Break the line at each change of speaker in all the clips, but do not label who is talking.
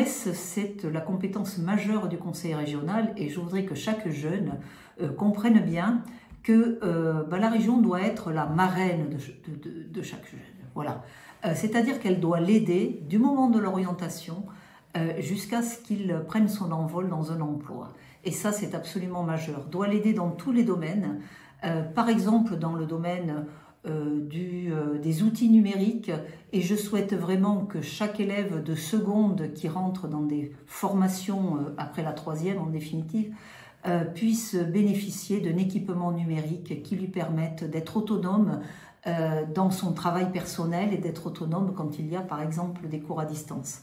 jeunesse, c'est la compétence majeure du conseil régional et je voudrais que chaque jeune comprenne bien que la région doit être la marraine de chaque jeune. Voilà. C'est-à-dire qu'elle doit l'aider du moment de l'orientation jusqu'à ce qu'il prenne son envol dans un emploi. Et ça, c'est absolument majeur. Doit l'aider dans tous les domaines. Par exemple, dans le domaine des outils numériques, et je souhaite vraiment que chaque élève de seconde qui rentre dans des formations après la troisième en définitive puisse bénéficier d'un équipement numérique qui lui permette d'être autonome dans son travail personnel et d'être autonome quand il y a par exemple des cours à distance.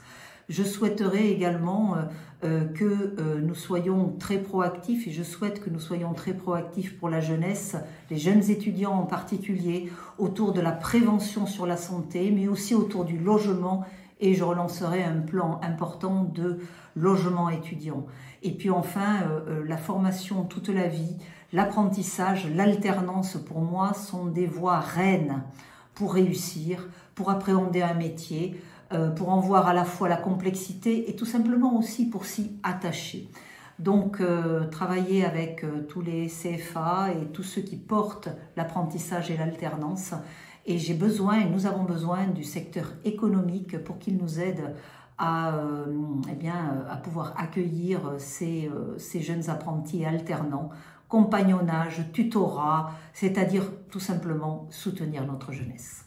Je souhaiterais également que nous soyons très proactifs et je souhaite que nous soyons très proactifs pour la jeunesse, les jeunes étudiants en particulier, autour de la prévention sur la santé, mais aussi autour du logement et je relancerai un plan important de logement étudiant. Et puis enfin, la formation toute la vie, l'apprentissage, l'alternance pour moi sont des voies reines pour réussir, pour appréhender un métier, pour en voir à la fois la complexité et tout simplement aussi pour s'y attacher. Donc travailler avec tous les CFA et tous ceux qui portent l'apprentissage et l'alternance. Et j'ai besoin, et nous avons besoin du secteur économique pour qu'il nous aide à pouvoir accueillir ces jeunes apprentis et alternants, compagnonnage, tutorat, c'est-à-dire tout simplement soutenir notre jeunesse.